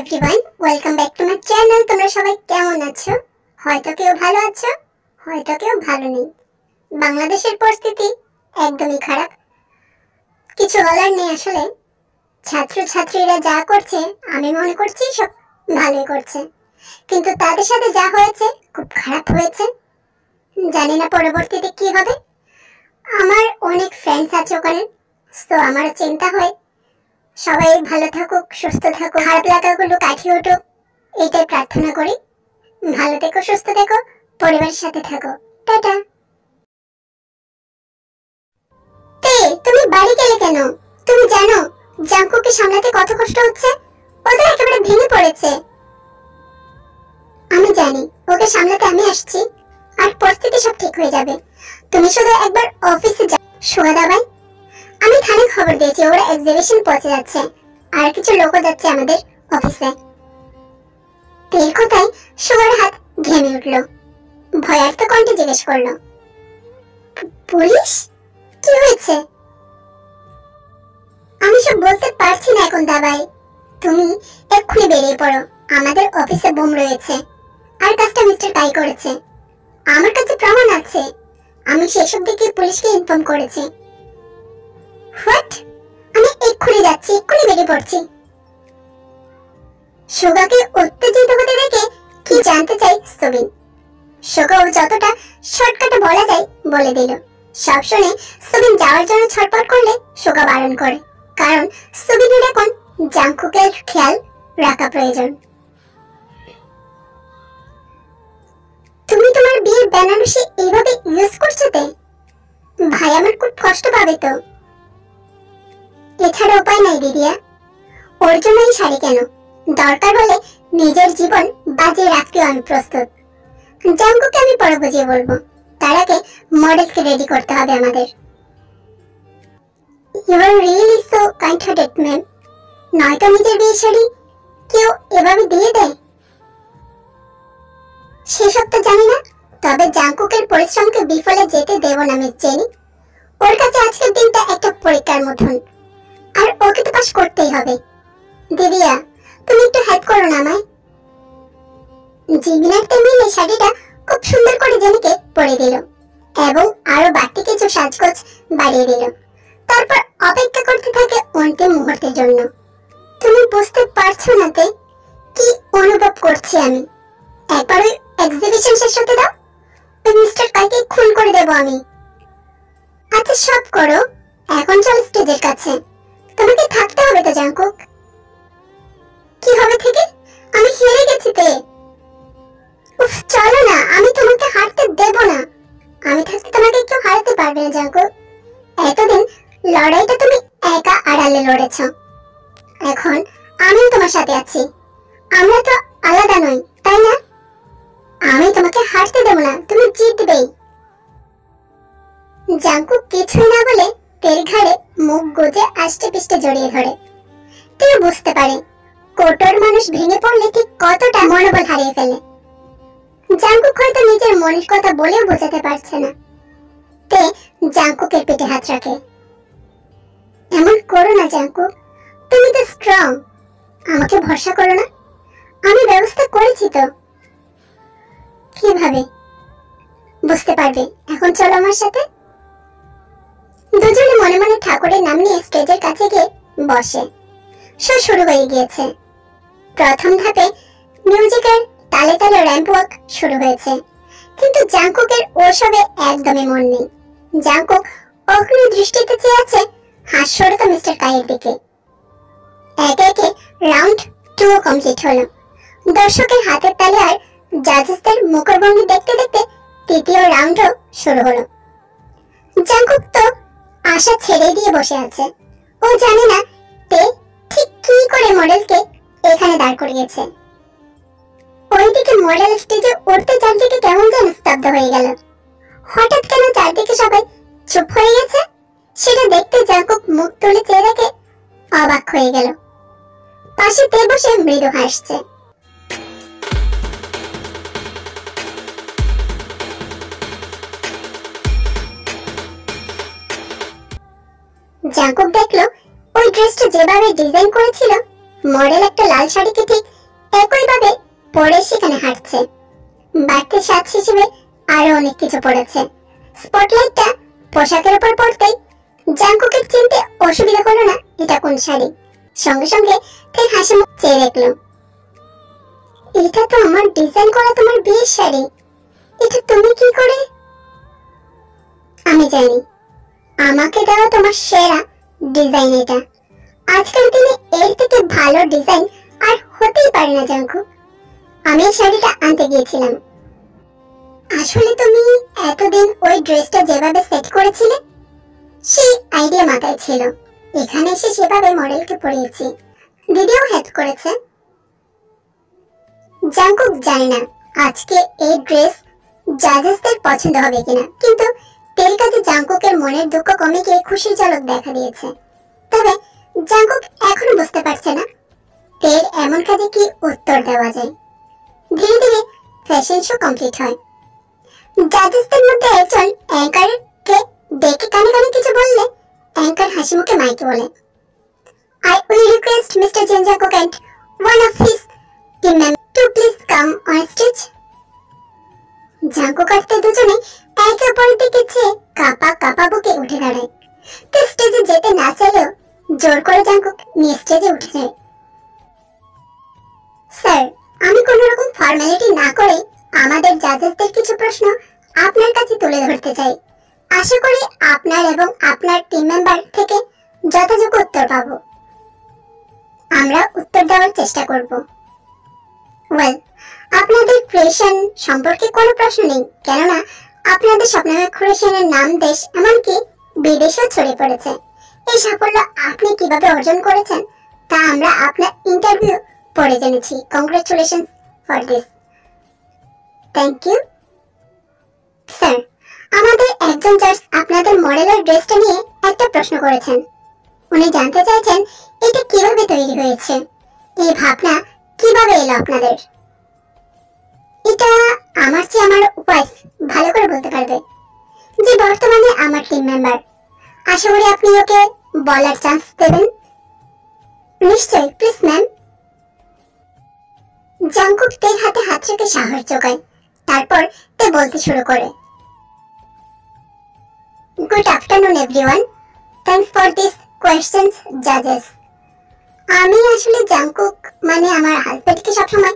Everyone, welcome back to my channel. তোমরা সবাই কেমন আছো? হয়তো কেউ ভালো আছো, হয়তো কেউ ভালো নেই। বাংলাদেশের পরিস্থিতি একদমই খারাপ। কিছু বলার নেই আসলে। ছাত্রছাত্রীরা যা করছে আমি মনে করছি সব ভালোই করছে, কিন্তু তাদের সাথে যা হয়েছে খুব খারাপ হয়েছে। জানি না পরবর্তীতে কি হবে। আমার অনেক ফ্রেন্ডস আছে ওখানে, তো আমার চিন্তা হয় সবাই ভালো থাকুক, সুস্থ থাকুক, খারাপ লাগাগুলো কাটিয়ে উঠুক, এটাই প্রার্থনা করি। ভালো থেকো, সুস্থ থেকো, পরিবারের সাথে থাকো। টাটা। তুমি বাড়ি গেলে কেন? তুমি জানো জাঙ্কুকে সামলাতে কত কষ্ট হচ্ছে? ও তো একেবারে ভেঙে পড়েছে। আমি জানি, ওকে সামলাতে আমি আসছি, আর পরিস্থিতি সব ঠিক হয়ে যাবে। তুমি শুধু একবার অফিসে যাও। সোহাদা ভাই, আমি থানায় খবর দিয়েছি, ওরা এক্সিবিশন পৌঁছে যাচ্ছে, আর কিছু লোকও যাচ্ছে আমাদের অফিসে। তেল কোথায়? সোহার হাত ঘেমে উঠল। ভয়ার্থ কণ্ঠে জিজ্ঞেস করলো, পুলিশ? কি হয়েছে? আমি সব বলতে পারছি না এখন দাবাই। তুমি এক্ষুনি বেরিয়ে পড়ো। আমাদের অফিসে বোম রয়েছে, আর কাজটা মিস্টার কাই করেছে। আমার কাছে প্রমাণ আছে। আমি সেসব দিকে পুলিশকে ইনফর্ম করেছি। হোয়াট? আমি এক্ষুনি যাচ্ছি, এক্ষুনি বেরিয়ে পড়ছি। সুগাকে উত্তেজিত হতে দেখে কি জানতে চাই সুবিন। সুগাও যতটা শর্টকাটে বলা যায় বলে দিল। সব শুনে সুবিন যাওয়ার জন্য ছটফট করলে সুগা বারণ করে, কারণ সুবিনের এখন জাঙ্কুকের খেয়াল রাখা প্রয়োজন। তুমি তোমার বিয়ের বেনারসি এইভাবে ইউজ করছো তে? ভাই আমার খুব কষ্ট পাবে তো। এছাড়া উপায় নাই দিদিয়া। ওর জন্য এই শাড়ি কেন? দরকার হলে নিজের জীবন বাজিয়ে রাখতে আমি প্রস্তুত। জাঙ্কুকে আমি পরে বুঝিয়ে বলবো। তার আগে মডেলকে রেডি করতে হবে আমাদের। You are really so kind hearted ma'am. নয়তো নিজের বিয়ের শাড়ি কেউ এভাবে দিয়ে দেয়? সেসব তো জানি না, তবে জাঙ্কুকের পরিশ্রমকে বিফলে যেতে দেব না মিস জেনি। ওর কাছে আজকের দিনটা একটা পরীক্ষার মতন, আর ওকে তো পাস করতেই হবে। দিদিয়া, তুমি একটু হেল্প করো না আমায়। জিমিনারতে মিলে শাড়িটা খুব সুন্দর করে জেনিকে পরে দিল, এবং আরো বাড়তি কিছু সাজগোজ বাড়িয়ে দিল। তারপর অপেক্ষা করতে থাকে অন্তিম মুহূর্তের জন্য। তুমি বুঝতে পারছো না তে কি অনুভব করছি আমি। একবার ওই এক্সিবিশন শেষ হতে দাও, ওই মিস্টার কাইকে খুন করে দেব আমি। আচ্ছা সব করো, এখন চল স্টেজের কাছে। তোমাকে থাকতে হবে তো জাঙ্কুক। কি হবে থেকে? আমি হেরে গেছি তে। উফ, চলো না, আমি তোমাকে হারতে দেব না। আমি থাকতে তোমাকে কেউ হারাতে পারবে না জাঙ্কুক। এতদিন লড়াইটা তুমি একা আড়ালে লড়েছ, এখন আমিও তোমার সাথে আছি। আমরা তো আলাদা নই, তাই না? আমি তোমাকে হারতে দেব না, তুমি জিতবেই। জাঙ্কুক কিছুই না বলে তের ঘাড়ে মুখ গুজে আষ্টে পিষ্টে জড়িয়ে ধরে। তেও বুঝতে পারে কোটর মানুষ ভেঙে পড়লে ঠিক কতটা মনোবল হারিয়ে ফেলে। জাঙ্কুক হয়তো নিজের মনের কথা বলেও বোঝাতে পারছে না। তে জাঙ্কুকের পেটে হাত রাখে। এমন করো না জাঙ্কুক, তুমি তো স্ট্রং। আমাকে ভরসা করো না, আমি ব্যবস্থা করেছি তো। কিভাবে? বুঝতে পারবে, এখন চলো আমার সাথে। দুজনে মনে মনে ঠাকুরের নাম নিয়ে স্টেজের কাছে গিয়ে বসে। শো শুরু হয়ে গিয়েছে। প্রথম ধাপে মিউজিকের তালে তালে র্যাম্প ওয়াক শুরু হয়েছে, কিন্তু জাঙ্কুকের ওসবে একদমই মন নেই। জাঙ্কুক অগ্নি দৃষ্টিতে চেয়ে আছে হাস্যরত মিস্টার কাইয়ের দিকে। একে একে রাউন্ড 2 কমপ্লিট হলো। দর্শকের হাতের তালে আর জাজেসদের মুখভঙ্গি দেখতে দেখতে তৃতীয় রাউন্ডও শুরু হলো। জাঙ্কুক তো আশা ছেড়ে দিয়ে বসে আছে। ও জানে না তে ঠিক কি করে মডেলকে এখানে দাঁড় করিয়েছে। ওইদিকে মডেল স্টেজে উঠতে চারদিকে কেমন যেন স্তব্ধ হয়ে গেল। হঠাৎ কেন চারদিকে সবাই চুপ হয়ে গেছে, সেটা দেখতে জাঙ্কুক মুখ তুলে চেয়ে দেখে অবাক হয়ে গেল। পাশে তে বসে মৃদু হাসছে। জাঙ্কুক দেখলো ওই ড্রেসটা যেভাবে ডিজাইন করেছিল, মডেল একটা লাল শাড়িকে ঠিক একইভাবে পরে সেখানে হাঁটছে। বাড়তি সাজ হিসেবে আরো অনেক কিছু পড়েছে। স্পটলাইটটা পোশাকের উপর পড়তেই জাংকুকের চিনতে অসুবিধা হলো না এটা কোন শাড়ি। সঙ্গে সঙ্গে তাই হাসি মুখ চেয়ে দেখলো, এটা তো আমার ডিজাইন করা তোমার বিয়ের শাড়ি। এটা তুমি কি করে? আমি জানি, আমাকে দেওয়া তোমার সেরা ডিজাইন এটা। আজকাল দিনে এর থেকে ভালো ডিজাইন আর হতেই পারে না জাংকুক। আমি এই শাড়িটা আনতে গিয়েছিলাম। আসলে তুমি এতদিন ওই ড্রেসটা যেভাবে সেট করেছিলে সেই আইডিয়া মাথায় ছিল। এখানে এসে সেভাবে মডেলকে পরিয়েছি। দিদিও হেল্প করেছে। জাংকুক জানে না আজকে এই ড্রেস জাজেসদের পছন্দ হবে কিনা, কিন্তু তেল কাজে জাংকুকের মনের দুঃখ কমে গিয়ে খুশির ঝলক দেখা দিয়েছে। তবে জাংকুক এখনো বুঝতে পারছে না তেল এমন কাজে কি উত্তর দেওয়া যায়। ধীরে ধীরে ফ্যাশন শো কমপ্লিট হয়। জাজেসদের মধ্যে একজন অ্যাঙ্কারকে ডেকে কানে কানে কিছু বললে অ্যাঙ্কার হাসি মুখে মাইকে বলে, I will request Mr. Jin Jungkook and one of his team members to please come on stage. Jungkook আর তে দুজনে একে অপরের দিকে চেয়ে কাঁপা কাঁপা বুকে উঠে দাঁড়ায়। তো স্টেজে যেতে না চাইলেও জোর করে জাংকুক নিয়ে স্টেজে উঠে যায়। স্যার, আমি কোনো রকম ফর্মালিটি না করে আমাদের জাজেসদের কিছু প্রশ্ন আপনার কাছে তুলে ধরতে চাই। আশা করি আপনার এবং আপনার টিম মেম্বার থেকে যথাযোগ্য উত্তর পাবো। আমরা উত্তর দেওয়ার চেষ্টা করব। ওয়েল, আপনাদের ক্রিয়েশন সম্পর্কে কোনো প্রশ্ন নেই, কেননা আপনাদের স্বপ্নময় ক্রিয়েশনের নাম দেশ এমনকি বিদেশেও ছড়িয়ে পড়েছে। এই সাফল্য আপনি কিভাবে অর্জন করেছেন তা আমরা আপনার ইন্টারভিউ পড়ে জেনেছি। Congratulations for this. Thank you sir. আমাদের একজন জাজ আপনাদের মডেলের ড্রেসটা নিয়ে একটা প্রশ্ন করেছেন। উনি জানতে চাইছেন এটা কিভাবে তৈরি হয়েছে, এই ভাবনা কিভাবে এলো আপনাদের। এটা আমার চেয়ে আমার ওয়াইফ ভালো করে বলতে পারবে, যে বর্তমানে আমার টিম মেম্বার। আশা করি আপনি ওকে বলার চান্স দেবেন। নিশ্চয়ই, প্লিজ ম্যাম। জাংকুক তের হাতে হাত রেখে সাহস জোগায়। তারপর তে বলতে শুরু করে, good afternoon everyone, thanks for this questions জাজেস। আমি আসলে জাংকুক মানে আমার হাজবেন্ডকে সবসময়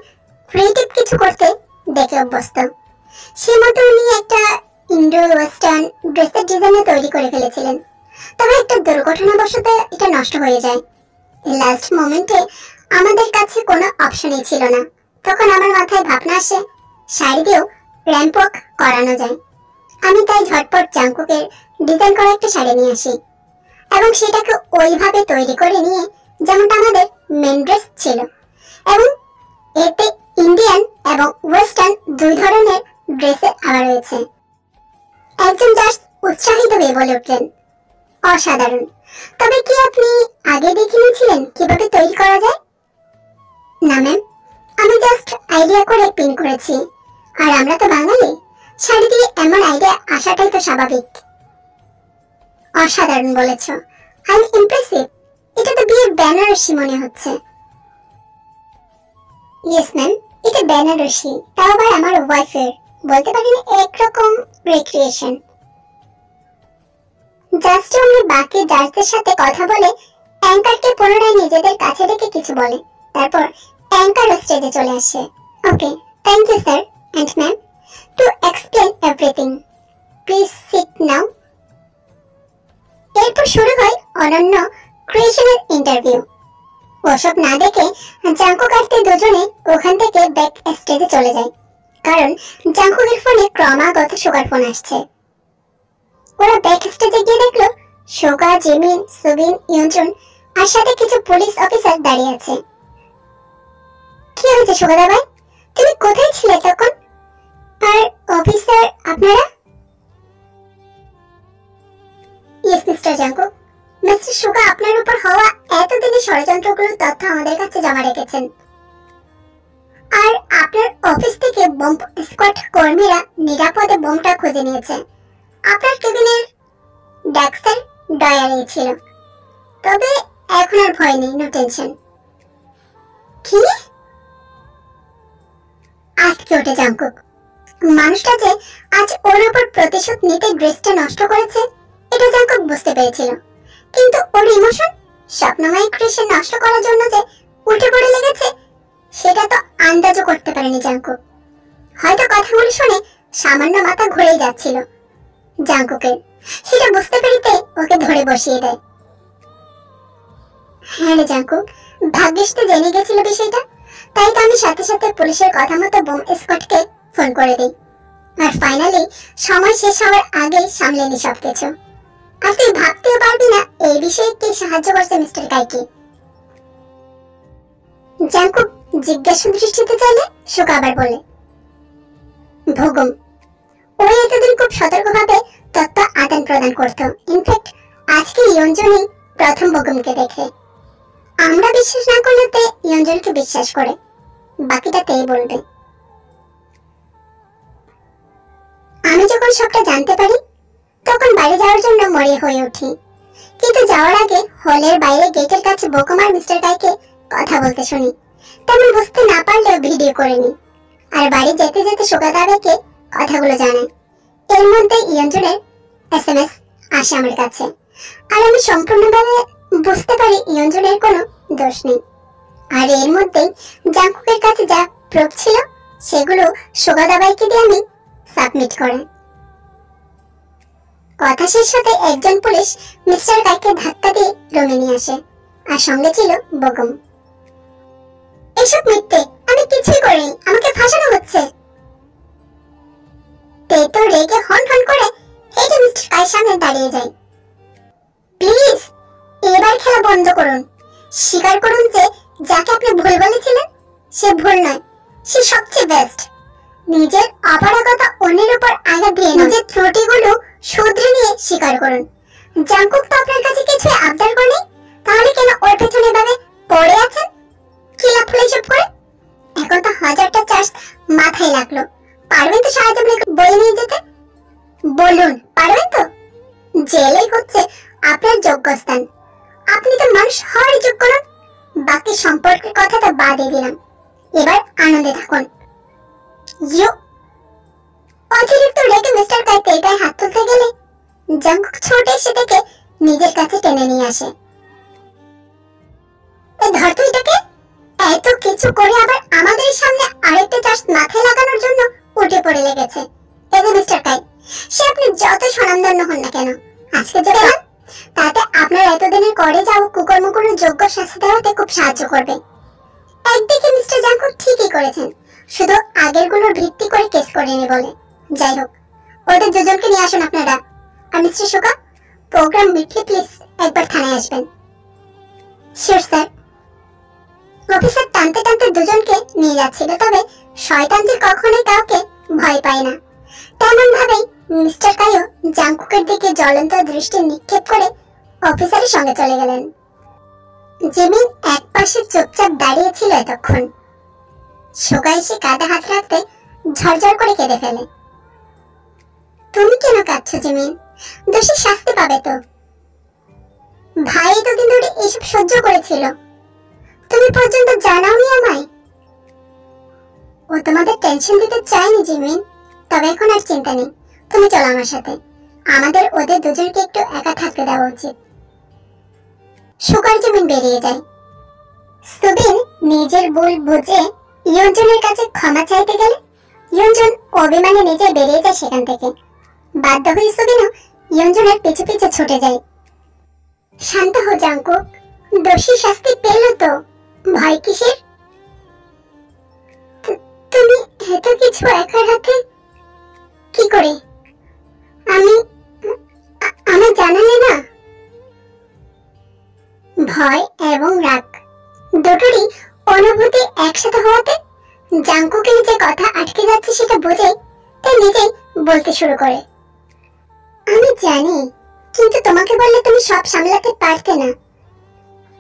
ক্রিয়েটিভ কিছু করতে দেখে অভ্যস্ত। সে মতো উনি একটা ইন্ডো ওয়েস্টার্ন ড্রেসের ডিজাইনে তৈরি করে ফেলেছিলেন। তবে একটা দুর্ঘটনাবশত এটা নষ্ট হয়ে যায়। লাস্ট মোমেন্টে আমাদের কাছে কোনো অপশনই ছিল না। তখন আমার মাথায় ভাবনা আসে শাড়ি দিয়েও র্যাম্প ওয়াক করানো যায়। আমি তাই ঝটপট জাংকুকের ডিজাইন করা একটা শাড়ি নিয়ে আসি এবং সেটাকে ওইভাবে তৈরি করে নিয়ে যেমনটা আমাদের মেন ড্রেস ছিল, এবং এতে ইন্ডিয়ান এবং ওয়েস্টার্ন দুই ধরনের ড্রেসে আবার রয়েছে। একজন জাজ উৎসাহিত হয়ে বলে উঠলেন, অসাধারণ। তবে কি আপনি আগে দেখে নিয়েছিলেন কিভাবে তৈরি করা যায়? না ম্যাম, আমি জাস্ট আইডিয়া করে পিন করেছি। আর আমরা তো বাঙালি, শাড়ি দিয়ে এমন আইডিয়া আসাটাই তো স্বাভাবিক। অসাধারণ বলেছ, আই এম ইমপ্রেসিভ। এটা তো বিয়ের বেনারসি মনে হচ্ছে। ইয়েস ম্যাম, এটা বেনারসি, তাও আবার আমার ওয়াইফের। বলতে পারেন একরকম রিক্রিয়েশন। জাস্ট আমরা বাকি জাজদের সাথে কথা বলে অ্যাঙ্কারকে পুনরায় নিজেদের কাছে ডেকে কিছু বলে। তারপর অ্যাঙ্কারও স্টেজে চলে আসে। Okay, thank you sir and ma'am to explain everything. Please sit now. এরপর শুরু হয় অনন্য ক্রিয়েশনের ইন্টারভিউ। ওসব না দেখে জাংকুক আর তে দুজনে ওখান থেকে ব্যাক স্টেজে চলে যায়, কারণ জাংকুকের ফোনে ক্রমাগত সুগার ফোন আসছে। ওরা ব্যাক স্টেজে গিয়ে দেখলো সুগা, জিমিন, সুবিন, ইয়ঞ্জুন আর সাথে কিছু পুলিশ অফিসার দাঁড়িয়ে আছে। কি হয়েছে সুগা ভাই, তুমি কোথায় ছিলে তখন? আর অফিসার আপনারা? ইয়েস মিস্টার জাংকুক, মিস্টার সুগা আপনার উপর হওয়া এতদিনের ষড়যন্ত্রগুলোর তথ্য আমাদের কাছে জমা রেখেছেন। আর আপনার অফিস থেকে বোম স্কোয়াড কর্মীরা নিরাপদে বোমটা খুঁজে নিয়েছে। আপনার কেবিনের ডেস্কের ডয়ারে ছিল। তবে এখন আর ভয় নেই, নো টেনশন। কি? আটকে ওঠে জাংকুক। মানুষটা যে আজ ওর উপর প্রতিশোধ নিতে ড্রেসটা নষ্ট করেছে এটা জাংকুক বুঝতে পেরেছিল, কিন্তু ওর ইমোশন স্বপ্নময় ক্রিয়েশন নষ্ট করার জন্য যে উঠে পড়ে লেগেছে সেটা তো আন্দাজও করতে পারেনি জাংকুক। হয়তো কথাগুলো শুনে সামান্য মাথা ঘুরেই যাচ্ছিল জাংকুকের, সেটা বুঝতে পেরেতে ওকে ধরে বসিয়ে দেয়। হ্যাঁ রে জাংকুক, ভাগ্যিস তো জেনে গেছিল বিষয়টা, তাই তো আমি সাথে সাথে পুলিশের কথা মতো বোম স্কটকে ফোন করে দিই, আর ফাইনালি সময় শেষ হওয়ার আগে সামলে নি সবকিছু। আর তুই ভাবতেও পারবি না এই বিষয়ে কে সাহায্য করছে মিস্টার কাইকে। জাংকুক জিজ্ঞাসা দৃষ্টিতে চাইলে সুকা আবার বলে, ভোগম। ওই এতদিন খুব সতর্কভাবে তথ্য আদান প্রদান করতো। ইনফ্যাক্ট আজকে ইয়ঞ্জনই প্রথম ভোগমকে দেখে। আমরা বিশ্বাস না করলে তে ইয়ঞ্জনকে বিশ্বাস করে, বাকিটা তেই বলবে। আমি যখন সবটা জানতে পারি তখন বাইরে যাওয়ার জন্য মরিয়া হয়ে উঠি, কিন্তু যাওয়ার আগে হলের বাইরে গেটের কাছে ভোগম আর মিস্টার কাইকে কথা বলতে শুনি। তেমন বুঝতে না পারলেও ভিডিও করে নি, আর বাড়ি যেতে যেতে সুগা দাদাকে কথাগুলো জানাই। এর মধ্যে ইয়ঞ্জনের এসএমএস আসে আমার কাছে, আর আমি সম্পূর্ণভাবে বুঝতে পারি ইয়ঞ্জনের কোনো দোষ নেই। আর এর মধ্যেই জাংকুকের কাছে যা প্রুফ ছিল সেগুলো সুগা দাদাকে দিয়ে আমি সাবমিট করে। কথা শেষ হতে একজন পুলিশ মিস্টার কাইকে ধাক্কা দিয়ে রুমে নিয়ে আসে, আর সঙ্গে ছিল ভোগম। এসব মিথ্যে, আমি কিছুই করিনি, আমাকে ফাঁসানো হচ্ছে। তে তো রেগে হন হন করে হেঁটে মিস্টার কাইয়ের সামনে দাঁড়িয়ে যায়। প্লিজ এবার খেলা বন্ধ করুন, স্বীকার করুন যে যাকে আপনি ভুল বলেছিলেন সে ভুল নয়, সে সবচেয়ে বেস্ট। নিজের অপারগতা অন্যের উপর আঘাত দিয়ে নিজের ত্রুটিগুলো শুধরে নিয়ে স্বীকার করুন। জাংকুক তো আপনার কাছে কিছু আবদার করেনি, তাহলে কেন ওর পেছনে এভাবে পড়ে আছেন কিলা ফুলে চুপ করে? এখন তো 1000টা চার্জ মাথায় লাগলো, পারবেন তো সাহায্য বই নিয়ে যেতে? বলুন পারবেন তো? জেলেই হচ্ছে আপনার যোগ্য স্থান, আপনি তো মানুষ হওয়ার যোগ্য নন। বাকি সম্পর্কের কথাটা বাদে দিলাম, এবার আনন্দে থাকুন। অতিরিক্ত রেগে মিস্টার কাই পেটায় হাত তুলতে গেলে জাংকুক ছোটে এসে থেকে নিজের কাছে টেনে নিয়ে আসে। ধর তুই এটাকে, এত কিছু করে আবার আমাদের সামনে আরেকটা চার্জ মাথায় লাগানোর জন্য উঠে পড়ে লেগেছে। এই যে মিস্টার কাই, সে আপনি যত স্বনামধন্য হন না কেন, আজকে যে পেলাম তাতে আপনার এতদিনের করে যাও কুকর্মগুলোর যোগ্য শাস্তি দেওয়াতে খুব সাহায্য করবে। একদিকে মিস্টার জাংকুক ঠিকই করেছেন, শুধু আগের গুলোর ভিত্তি করে কেস করেনি বলে। যাই হোক, ওদের দুজনকে নিয়ে আসুন আপনারা। আর মিস্টার সুকা, প্রোগ্রাম মিটলে প্লিজ একবার থানায় আসবেন। Sure sir. অফিসার টানতে টানতে দুজনকে নিয়ে যাচ্ছিল, তবে শয়তান যে কখনোই কাউকে ভয় পায় না, তেমন ভাবেই মিস্টার কাইও জাংকুকের দিকে জ্বলন্ত দৃষ্টি নিক্ষেপ করে অফিসারের সঙ্গে চলে গেলেন। জিমিন এক পাশে চুপচাপ দাঁড়িয়ে ছিল এতক্ষণ। সুগা এসে কাঁধে হাত রাখতে ঝরঝর করে কেঁদে ফেলে। তুমি কেন কাঁদছো জিমিন? দোষী শাস্তি পাবে তো। ভাই এতদিন ধরে এসব সহ্য করেছিল, তুমি পর্যন্ত জানাওনি আমায়। ও তোমাদের টেনশন দিতে চায়নি জিমিন, তবে এখন আর চিন্তা নেই, তুমি চলো আমার সাথে। আমাদের ওদের দুজনকে একটু একা থাকতে দেওয়া উচিত। সুগার জিমিন বেরিয়ে যায়। সুবিন নিজের ভুল বুঝে ইয়ঞ্জনের কাছে ক্ষমা চাইতে গেলে ইয়ঞ্জন অভিমানে নিজে বেরিয়ে যায় সেখান থেকে। বাধ্য হয়ে সুবিনও ইয়ঞ্জনের পিছু পিছু ছুটে যায়। শান্ত হো জাংকুক, দোষী শাস্তি পেল তো, ভয় কিসের? তুমি এত কিছু একার হাতে কি করে? আমি জানালে না? ভয় এবং রাগ দুটোরই অনুভূতি একসাথে হওয়াতে জাংকুকের যে কথা আটকে যাচ্ছে সেটা বুঝে তাই নিজেই বলতে শুরু করে। আমি জানি, কিন্তু তোমাকে বললে তুমি সব সামলাতে পারতে না।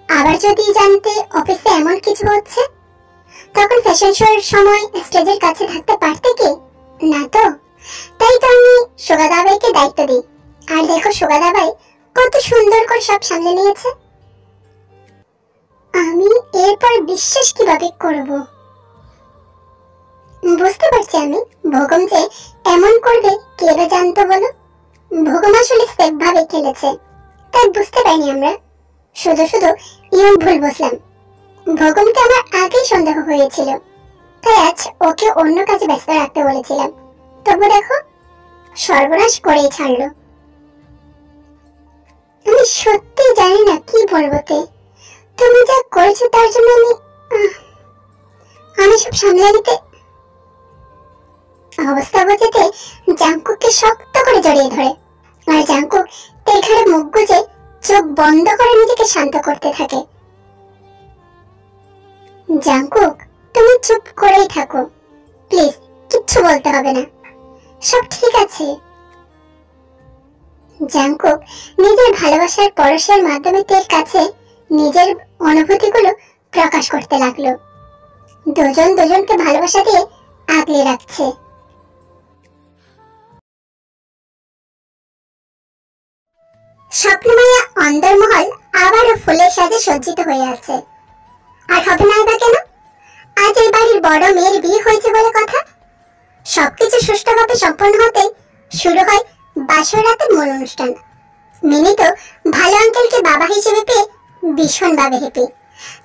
আবার যদি জানতে অফিসে এমন কিছু হচ্ছে, তখন ফ্যাশন শোর সময় স্টেজের কাছে থাকতে পারতে কি না? তো তাই তো আমি সুগা দাবাইকে দায়িত্ব দিই, আর দেখো সুগা দাবাই কত সুন্দর করে সব সামলে নিয়েছে। আমি এরপর বিশ্বাস কিভাবে করব? বুঝতে পারছি আমি, ভোগম যে এমন করবে কে বা জানতো বলো? ভোগম আসলে সেফ ভাবে খেলেছে, তাই বুঝতে পারিনি আমরা। শুধু শুধু ইয়ং ভুল বুঝলাম। ভোগমকে আমার আগেই সন্দেহ হয়েছিল, তাই আজ ওকে অন্য কাজে ব্যস্ত রাখতে বলেছিলাম। তবু দেখো, সর্বনাশ করেই ছাড়লো। আমি সত্যি জানি না কি বলবো। তুমি যা করেছো তার জন্য আমি সব সামলে নিতে। অবস্থা বোঝাতে জাংকুককে শক্ত করে জড়িয়ে ধরে, আর জাংকুক তেল ঘাড়ে মুখ গুজে চোখ বন্ধ করে নিজেকে শান্ত করতে থাকে। জাংকুক, তুমি চুপ করেই থাকো প্লিজ, কিচ্ছু বলতে হবে না, সব ঠিক আছে। জাংকুক নিজের ভালোবাসার পরশের মাধ্যমে তের কাছে নিজের অনুভূতিগুলো প্রকাশ করতে লাগলো। দুজন দুজনকে ভালোবাসা দিয়ে আগলে রাখছে। স্বপ্নমায়া অন্দরমহল আবারও ফুলের সাজে সজ্জিত হয়ে আছে। আর হবে না বা কেন? আজ এই বাড়ির বড় মেয়ের বিয়ে হয়েছে বলে কথা। সবকিছু সুষ্ঠুভাবে সম্পন্ন হতে শুরু হয় বাসর রাতের মূল অনুষ্ঠান। মিনি তো ভালো আঙ্কেলকে বাবা হিসেবে পেয়ে ভীষণভাবে হ্যাপি,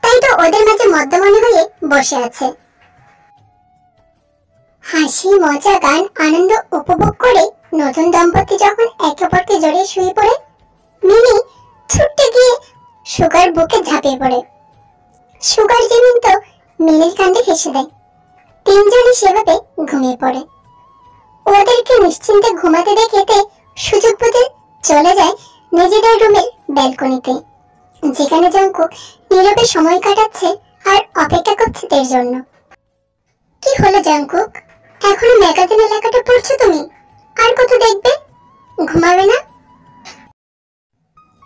তাই তো ওদের মাঝে মধ্যমণি হয়ে বসে আছে। হাসি মজা গান আনন্দ উপভোগ করে নতুন দম্পতি যখন একে অপরকে জড়িয়ে শুয়ে পড়ে, মিনি ছুটে গিয়ে সুগার বুকে ঝাঁপিয়ে পড়ে। সুগার যেমন তো মিনির কাণ্ডে হেসে দেয়। তিনজনই সেভাবে ঘুমিয়ে পড়ে। ওদেরকে নিশ্চিন্তে ঘুমাতে দেখে সুযোগ বুঝে চলে যায় নিজেদের রুমের ব্যালকনিতে, যেখানে জাংকুক নীরবে সময় কাটাচ্ছে আর অপেক্ষা করছে এর জন্য। কি হলো জাংকুক, এখনো ম্যাগাজিনের লেখাটা পড়ছো তুমি? আর কত দেখবে? ঘুমাবে না?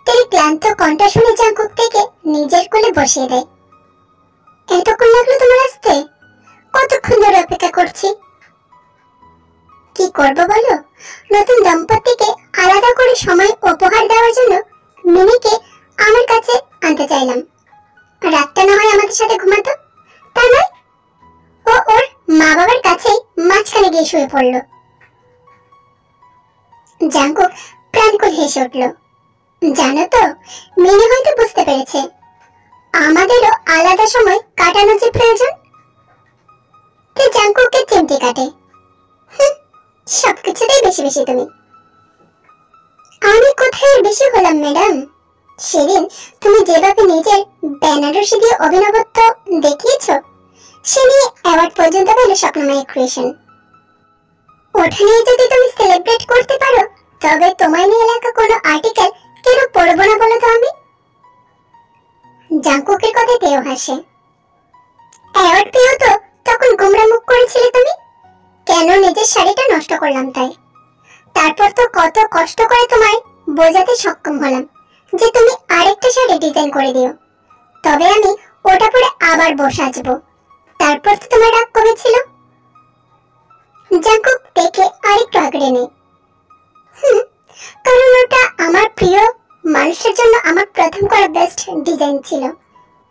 তের ক্লান্ত কণ্ঠ শুনে জাংকুক থেকে নিজের কোলে বসিয়ে দেয়। এতক্ষণ লাগলো তোমার আসতে? কতক্ষণ ধরে অপেক্ষা করছি। কি করবো বলো, নতুন দম্পতিকে আলাদা করে সময় উপহার দেওয়ার জন্য মিনিকে আমার কাছে আনতে চাইলাম। রাতটা না হয় আমাদের সাথে ঘুমাতো, তা নয় ও ওর মা বাবার কাছে মাঝখানে গিয়ে শুয়ে পড়ল। জাংকুক প্রাণ করে হেসে উঠল। জানো তো, মিনি হয়তো বুঝতে পেরেছে আমাদেরও আলাদা সময় কাটানো যে প্রয়োজন। জাংকুককে চিমটি কাটে। সবকিছুতেই বেশি বেশি তুমি। আমি কোথায় বেশি হলাম ম্যাডাম? সেদিন তুমি যেভাবে নিজের বেনারসি দিয়ে অভিনবত্ব দেখিয়েছ, সে নিয়ে অ্যাওয়ার্ড পর্যন্ত পেল স্বপ্নময় ক্রিয়েশন। ওটা নিয়ে যদি তুমি সেলিব্রেট করতে পারো, তবে তোমায় নিয়ে লেখা কোনো আর্টিকেল কেন পড়বো না বলো তো আমি? জাংকুকের কথায় তেও হাসে। অ্যাওয়ার্ড পেয়েও তো তখন গোমরা মুখ করেছিলে তুমি। কেন নিজের শাড়িটা নষ্ট করলাম তাই। তারপর তো কত কষ্ট করে তোমায় বোঝাতে সক্ষম হলাম যে তুমি আরেকটা শাড়ি ডিজাইন করে দিও, তবে আমি ওটা পরে আবার বসে আসবো। তারপর তো তোমার রাগ কমেছিল। জাংকুক দেখে আরেকটু আগ্রে নেই। কারণ ওটা আমার প্রিয় মানুষের জন্য আমার প্রথম করা বেস্ট ডিজাইন ছিল।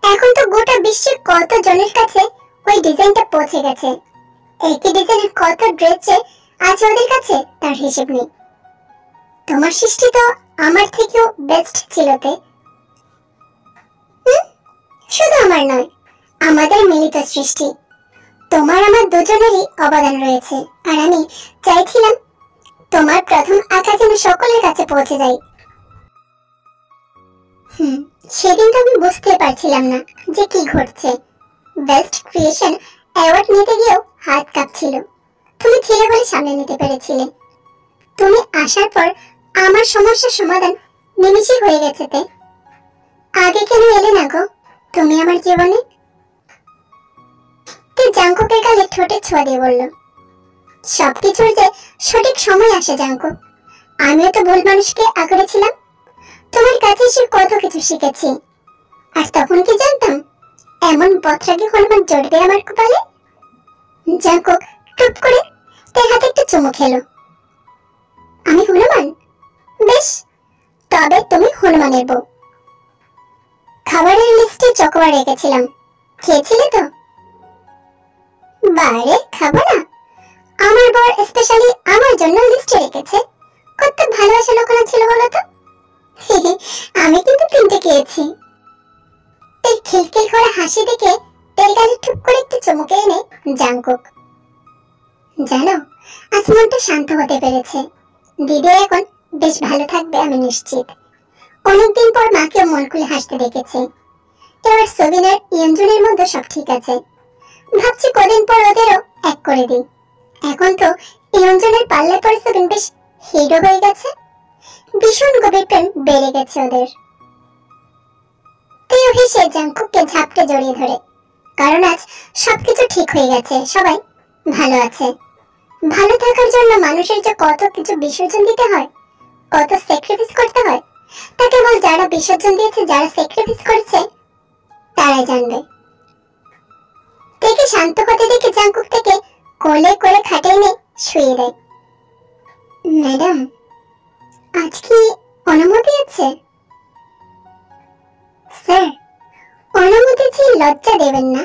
এখন তো গোটা বিশ্বে কত জনের কাছে ওই ডিজাইনটা পৌঁছে গেছে। একই ডিজাইনের কত ড্রেস আছে ওদের কাছে, তার হিসেব নেই। তোমার সৃষ্টি তো আমার থেকেও বেস্ট ছিল। শুধু আমার নয়, আমাদের মিলিত সৃষ্টি। তোমার আমার দুজনেরই অবদান রয়েছে, আর আমি চাইছিলাম তোমার প্রথম আঁকা যেন সকলের কাছে পৌঁছে যায়। সেদিন তো আমি বুঝতে পারছিলাম না যে কি ঘটছে। বেস্ট ক্রিয়েশন অ্যাওয়ার্ড নিতে গিয়েও হাত কাঁপছিল। তুমি ছিলে বলে সামনে নিতে পেরেছিলে। তুমি আসার পর আমার সমস্যার সমাধান নিমিষেই হয়ে গেছে। আগে কেন এলে না গো তুমি আমার জীবনে? জাংকুকের গালে ঠোঁটে ছোঁয়া দিয়ে বলল, সবকিছুর যে সঠিক সময় আসে জাংকুক। আমিও তো ভুল মানুষকে আঁকড়েছিলাম। তোমার কাছে এসে কত কিছু শিখেছি, আর তখন কি জানতাম এমন বদরাগী হনুমান জড়বে আমার কপালে। জাংকুক টুপ করে তার হাতে একটু চুমু খেলো। আমি হনুমান? বেশ, তবে তুমি হনুমানের বউ। খাবারের লিস্টে চকোবার রেখেছিলাম, খেয়েছিলে তো? বাইরে খাবো না? আমার বর স্পেশালি আমার জন্য লিস্টে রেখেছে। কত ভালোবাসা লুকানো ছিল বলো তো। আমি কিন্তু তিনটে খেয়েছি। এই খিলখিল করে হাসি দেখে তেল গালে ঠুক করে একটু চমকে এনে জাংকুক, জানো আজ মনটা শান্ত হতে পেরেছে। দিদি এখন বেশ ভালো থাকবে আমি নিশ্চিত। অনেকদিন পর মাকে মন খুলে হাসতে দেখেছি। এবার সবিন আর ইয়ঞ্জনের মধ্যে সব ঠিক আছে। ভাবছি কদিন পর ওদেরও এক করে দিই। এখন তো ইয়ঞ্জনের পাল্লায় পরে সবিন বেশ হিরো হয়ে গেছে। ভীষণ গভীর প্রেম বেড়ে গেছে ওদের। তেও হেসে জাংকুককে ঝাপটে জড়িয়ে ধরে, কারণ আজ সবকিছু ঠিক হয়ে গেছে, সবাই ভালো আছে। ভালো থাকার জন্য মানুষের যে কত কিছু বিসর্জন দিতে হয়, কত স্যাক্রিফাইস করতে হয়, তা কেবল যারা বিসর্জন দিয়েছে, যারা স্যাক্রিফাইস করেছে তারাই জানবে। দেখে শান্ত হতে দেখে জাংকুক থেকে কোলে করে খাটে এনে শুয়ে দেয়। ম্যাডাম, আজ কি অনুমতি আছে? স্যার, অনুমতি চেয়ে লজ্জা দেবেন না।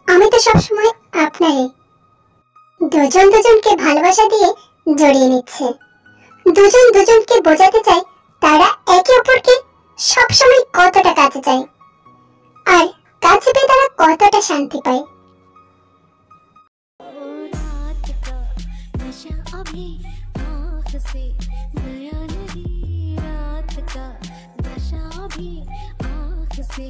আমি তো সবসময় আপনারই। দুজন দুজনকে ভালোবাসা দিয়ে জড়িয়ে নিচ্ছে। দুজন দুজনকে বোঝাতে চায় তারা একে অপরকে সবসময় কতটা কাছে চায়, আর কাছে পেয়ে তারা কতটা শান্তি পায়। अभी आँख से गया नहीं रात का नशा भी आँख से